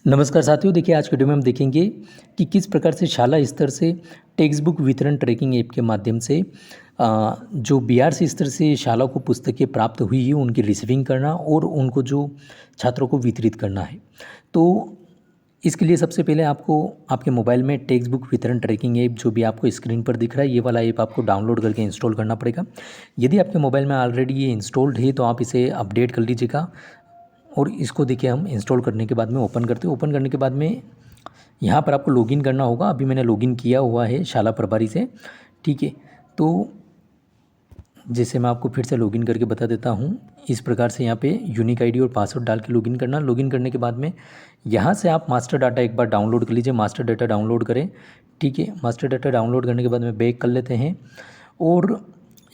नमस्कार साथियों, देखिए आज के वीडियो में हम देखेंगे कि किस प्रकार से शाला स्तर से टेक्स्ट बुक वितरण ट्रैकिंग ऐप के माध्यम से जो बीआरसी स्तर से शाला को पुस्तकें प्राप्त हुई है उनकी रिसीविंग करना और उनको जो छात्रों को वितरित करना है। तो इसके लिए सबसे पहले आपको आपके मोबाइल में टेक्स्ट बुक वितरण ट्रैकिंग ऐप जो भी आपको स्क्रीन पर दिख रहा है, ये वाला ऐप आपको डाउनलोड करके इंस्टॉल करना पड़ेगा। यदि आपके मोबाइल में ऑलरेडी ये इंस्टॉल्ड है तो आप इसे अपडेट कर लीजिएगा। और इसको देखिए हम इंस्टॉल करने के बाद में ओपन करते हैं। ओपन करने के बाद में यहाँ पर आपको लॉगिन करना होगा। अभी मैंने लॉगिन किया हुआ है शाला प्रभारी से, ठीक है। तो जैसे मैं आपको फिर से लॉगिन करके बता देता हूँ। इस प्रकार से यहाँ पे यूनिक आईडी और पासवर्ड डाल के लॉगिन करना। लॉगिन करने के बाद में यहाँ से आप मास्टर डाटा एक बार डाउनलोड कर लीजिए। मास्टर डाटा डाउनलोड करें, ठीक है। मास्टर डाटा डाउनलोड करने के बाद में बैक कर लेते हैं। और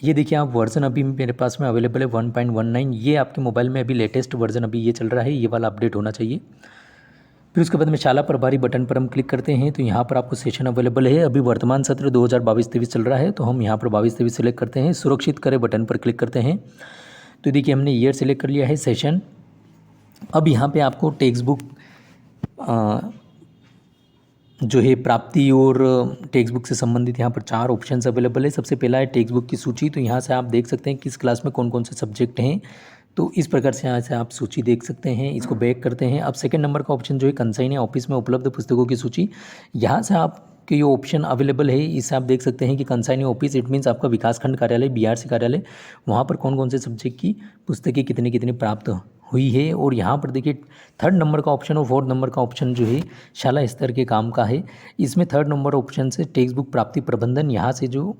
ये देखिए आप वर्ज़न अभी मेरे पास में अवेलेबल है 1.19। ये आपके मोबाइल में अभी लेटेस्ट वर्ज़न अभी ये चल रहा है, ये वाला अपडेट होना चाहिए। फिर उसके बाद में शाला प्रभारी बटन पर हम क्लिक करते हैं तो यहाँ पर आपको सेशन अवेलेबल है। अभी वर्तमान सत्र 2022-23 चल रहा है, तो हम यहाँ पर 22-23 सेलेक्ट करते हैं। सुरक्षित करें बटन पर क्लिक करते हैं। तो देखिए हमने ईयर सेलेक्ट कर लिया है, सेशन। अब यहाँ पर आपको टेक्स्ट बुक जो है प्राप्ति और टेक्स्ट बुक से संबंधित यहाँ पर 4 ऑप्शंस अवेलेबल है। सबसे पहला है टेक्स्ट बुक की सूची। तो यहाँ से आप देख सकते हैं किस क्लास में कौन कौन से सब्जेक्ट हैं। तो इस प्रकार से यहाँ से आप सूची देख सकते हैं। इसको बैक करते हैं। अब सेकंड नंबर का ऑप्शन जो है कंसाइनी ऑफिस में उपलब्ध पुस्तकों की सूची। यहाँ से आपके ये ऑप्शन अवेलेबल है। इससे आप देख सकते हैं कि कंसाइनी ऑफिस इट मीन्स आपका विकासखंड कार्यालय, बीआरसी कार्यालय, वहाँ पर कौन कौन से सब्जेक्ट की पुस्तकें कितनी कितनी प्राप्त हुई है। और यहाँ पर देखिए थर्ड नंबर का ऑप्शन और फोर्थ नंबर का ऑप्शन जो है शाला स्तर के काम का है। इसमें थर्ड नंबर ऑप्शन से टेक्स्ट बुक प्राप्ति प्रबंधन, यहाँ से जो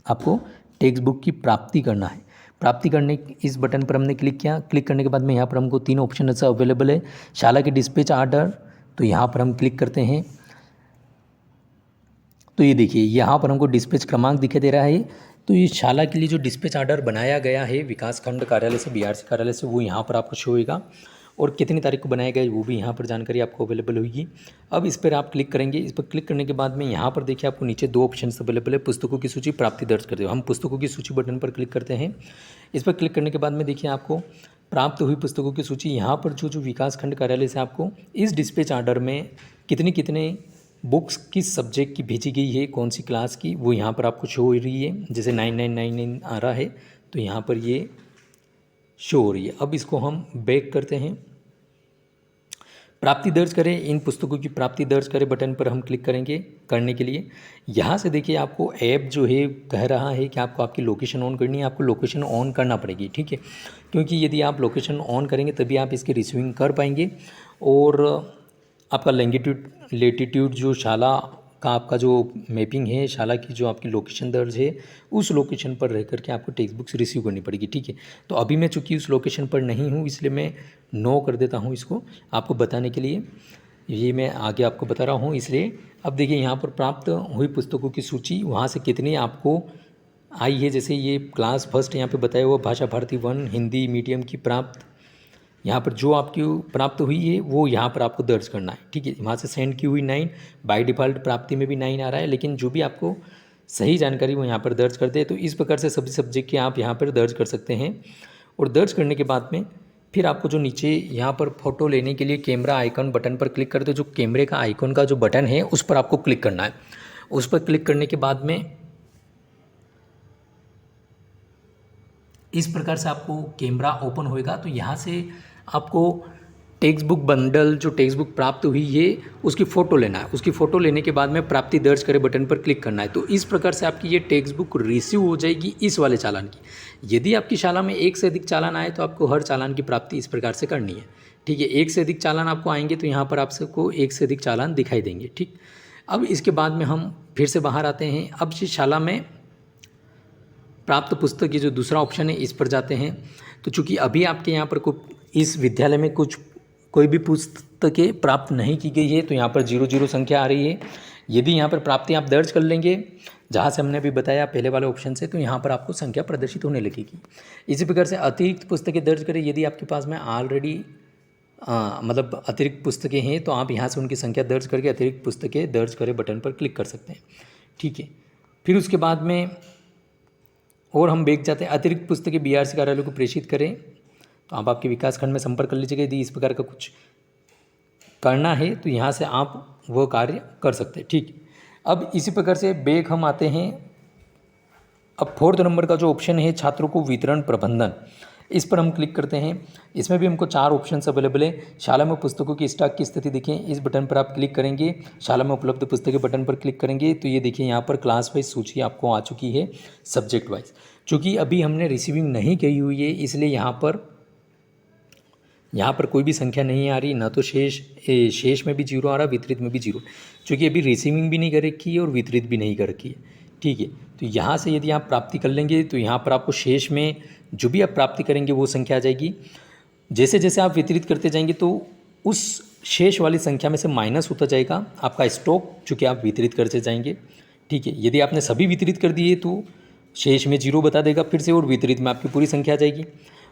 आपको टेक्स्ट बुक की प्राप्ति करना है। प्राप्ति करने इस बटन पर हमने क्लिक किया। क्लिक करने के बाद में यहाँ पर हमको 3 ऑप्शन ऐसा अवेलेबल है। शाला के डिस्पैच आर्डर, तो यहाँ पर हम क्लिक करते हैं। तो ये देखिए यहाँ पर हमको डिस्पैच क्रमांक दिखाई दे रहा है। तो ये शाला के लिए जो डिस्पैच आर्डर बनाया गया है विकास खंड कार्यालय से, बीआरसी कार्यालय से, वो यहाँ पर आपको शो होगा। और कितनी तारीख को बनाया गया है वो भी यहाँ पर जानकारी आपको अवेलेबल होगी। अब इस पर आप क्लिक करेंगे। इस पर क्लिक करने के बाद में यहाँ पर देखिए आपको नीचे 2 ऑप्शन अवेलेबल है। पुस्तकों की सूची, प्राप्ति दर्ज कर दो। हम पुस्तकों की सूची बटन पर क्लिक करते हैं। इस पर क्लिक करने के बाद में देखिए आपको प्राप्त हुई पुस्तकों की सूची, यहाँ पर जो विकास खंड कार्यालय से आपको इस डिस्पैच आर्डर में कितने कितने बुक्स किस सब्जेक्ट की भेजी गई है, कौन सी क्लास की, वो यहाँ पर आपको शो हो रही है। जैसे 9999 आ रहा है तो यहाँ पर ये शो हो रही है। अब इसको हम बैक करते हैं। प्राप्ति दर्ज करें, इन पुस्तकों की प्राप्ति दर्ज करें बटन पर हम क्लिक करेंगे। करने के लिए यहाँ से देखिए आपको ऐप जो है कह रहा है कि आपको आपकी लोकेशन ऑन करनी है। आपको लोकेशन ऑन करना पड़ेगी, ठीक है, क्योंकि यदि आप लोकेशन ऑन करेंगे तभी आप इसकी रिसीविंग कर पाएंगे। और आपका लैंगिट्यूड लेटीट्यूड जो शाला का आपका जो मैपिंग है, शाला की जो आपकी लोकेशन दर्ज है, उस लोकेशन पर रह करके आपको टेक्स्ट बुक्स रिसीव करनी पड़ेगी, ठीक है। तो अभी मैं चूँकि उस लोकेशन पर नहीं हूँ इसलिए मैं नो कर देता हूँ इसको आपको बताने के लिए। ये मैं आगे आपको बता रहा हूँ इसलिए। अब देखिए यहाँ पर प्राप्त हुई पुस्तकों की सूची, वहाँ से कितनी आपको आई है। जैसे ये क्लास फर्स्ट यहाँ पे बताया हुआ भाषा भारती 1 हिंदी मीडियम की प्राप्त, यहाँ पर जो आपकी प्राप्त हुई है वो यहाँ पर आपको दर्ज करना है, ठीक है। वहाँ से सेंड की हुई 9, बाय डिफ़ॉल्ट प्राप्ति में भी 9 आ रहा है, लेकिन जो भी आपको सही जानकारी वो यहाँ पर दर्ज कर दे। तो इस प्रकार से सभी सब्जेक्ट के आप यहाँ पर दर्ज कर सकते हैं। और दर्ज करने के बाद में फिर आपको जो नीचे यहाँ पर फ़ोटो लेने के लिए कैमरा आइकन बटन पर क्लिक करते हो, जो कैमरे का आइकन का जो बटन है उस पर आपको क्लिक करना है। उस पर क्लिक करने के बाद में इस प्रकार से आपको कैमरा ओपन होएगा। तो यहाँ से आपको टेक्स्ट बुक बंडल, जो टेक्स्ट बुक प्राप्त हुई है उसकी फ़ोटो लेना है। उसकी फ़ोटो लेने के बाद में प्राप्ति दर्ज करें बटन पर क्लिक करना है। तो इस प्रकार से आपकी ये टेक्स्ट बुक रिसीव हो जाएगी इस वाले चालान की। यदि आपकी शाला में 1 से अधिक चालान आए तो आपको हर चालान की प्राप्ति इस प्रकार से करनी है, ठीक है। 1 से अधिक चालान आपको आएंगे तो यहाँ पर आप सबको 1 से अधिक चालान दिखाई देंगे, ठीक। अब इसके बाद में हम फिर से बाहर आते हैं। अब इस शाला में प्राप्त पुस्तक ये जो दूसरा ऑप्शन है इस पर जाते हैं। तो चूँकि अभी आपके यहाँ पर इस विद्यालय में कोई भी पुस्तकें प्राप्त नहीं की गई है तो यहाँ पर 00 संख्या आ रही है। यदि यहाँ पर प्राप्ति आप दर्ज कर लेंगे जहाँ से हमने अभी बताया पहले वाले ऑप्शन से, तो यहाँ पर आपको संख्या प्रदर्शित होने लगेगी। इसी प्रकार से अतिरिक्त पुस्तकें दर्ज करें। यदि आपके पास में ऑलरेडी मतलब अतिरिक्त पुस्तकें हैं तो आप यहाँ से उनकी संख्या दर्ज करके अतिरिक्त पुस्तकें दर्ज करें बटन पर क्लिक कर सकते हैं, ठीक है। फिर उसके बाद में और हम बैक जाते हैं। अतिरिक्त पुस्तकें बीआरसी कार्यालय को प्रेषित करें, तो आप आपके विकास खंड में संपर्क कर लीजिएगा। यदि इस प्रकार का कुछ करना है तो यहाँ से आप वो कार्य कर सकते हैं। ठीक, अब इसी प्रकार से बैक हम आते हैं। अब 4th नंबर का जो ऑप्शन है छात्रों को वितरण प्रबंधन, इस पर हम क्लिक करते हैं। इसमें भी हमको 4 ऑप्शंस अवेलेबल है। शाला में पुस्तकों की स्टॉक की स्थिति देखें, इस बटन पर आप क्लिक करेंगे। शाला में उपलब्ध पुस्तकें बटन पर क्लिक करेंगे तो ये देखिए यहाँ पर क्लास वाइज सूची आपको आ चुकी है, सब्जेक्ट वाइज। चूँकि अभी हमने रिसीविंग नहीं की हुई है इसलिए यहाँ पर कोई भी संख्या नहीं आ रही, ना तो शेष में भी 0 आ रहा, वितरित में भी 0, क्योंकि अभी रिसीविंग भी नहीं कर रखी है और वितरित भी नहीं कर रखी है। ठीक है, तो यहाँ से यदि आप प्राप्ति कर लेंगे तो यहाँ पर आपको शेष में जो भी आप प्राप्ति करेंगे वो संख्या आ जाएगी। जैसे जैसे आप वितरित करते जाएंगे तो उस शेष वाली संख्या में से माइनस होता जाएगा आपका स्टॉक, चूँकि आप वितरित करते जाएंगे। ठीक है, यदि आपने सभी वितरित कर दिए तो शेष में 0 बता देगा फिर से, और वितरित में आपकी पूरी संख्या आ जाएगी।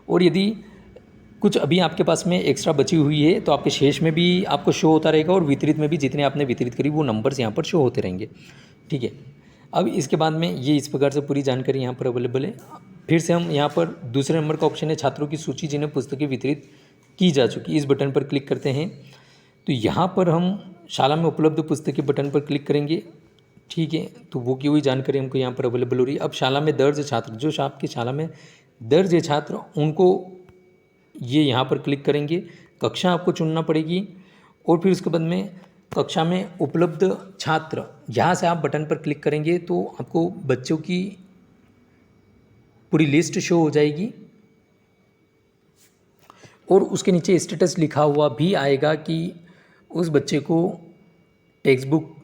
और यदि कुछ अभी आपके पास में एक्स्ट्रा बची हुई है तो आपके शेष में भी आपको शो होता रहेगा, और वितरित में भी जितने आपने वितरित करी वो नंबर्स यहाँ पर शो होते रहेंगे। ठीक है, अब इसके बाद में ये इस प्रकार से पूरी जानकारी यहाँ पर अवेलेबल है। फिर से हम यहाँ पर दूसरे नंबर का ऑप्शन है छात्रों की सूची जिन्हें पुस्तकें वितरित की जा चुकी, इस बटन पर क्लिक करते हैं तो यहाँ पर हम शाला में उपलब्ध पुस्तकें बटन पर क्लिक करेंगे। ठीक है, तो वो की हुई जानकारी हमको यहाँ पर अवेलेबल हो रही है। अब शाला में दर्ज छात्र, जो आपकी शाला में दर्ज है छात्र, उनको ये यहाँ पर क्लिक करेंगे। कक्षा आपको चुनना पड़ेगी और फिर उसके बाद में कक्षा में उपलब्ध छात्र, यहाँ से आप बटन पर क्लिक करेंगे तो आपको बच्चों की पूरी लिस्ट शो हो जाएगी, और उसके नीचे स्टेटस लिखा हुआ भी आएगा कि उस बच्चे को टेक्स्ट बुक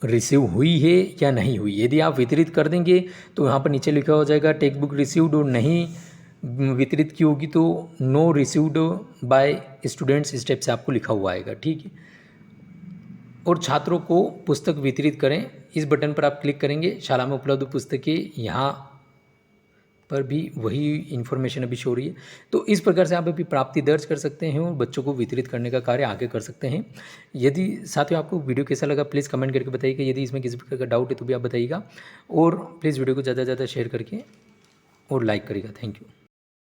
रिसीव हुई है या नहीं हुई। यदि आप वितरित कर देंगे तो यहाँ पर नीचे लिखा हो जाएगा टेक्स्ट बुक रिसीव्ड, और नहीं वितरित की होगी तो no received by students, step से आपको लिखा हुआ आएगा। ठीक है, और छात्रों को पुस्तक वितरित करें, इस बटन पर आप क्लिक करेंगे। शाला में उपलब्ध पुस्तकें, यहाँ पर भी वही इन्फॉर्मेशन अभी शो हो रही है। तो इस प्रकार से आप अभी प्राप्ति दर्ज कर सकते हैं और बच्चों को वितरित करने का कार्य आगे कर सकते हैं। यदि साथियों आपको वीडियो कैसा लगा प्लीज़ कमेंट करके बताइएगा। यदि इसमें किसी प्रकार का डाउट है तो भी आप बताइएगा, और प्लीज़ वीडियो को ज़्यादा से ज़्यादा शेयर करके और लाइक करिएगा। Thank you.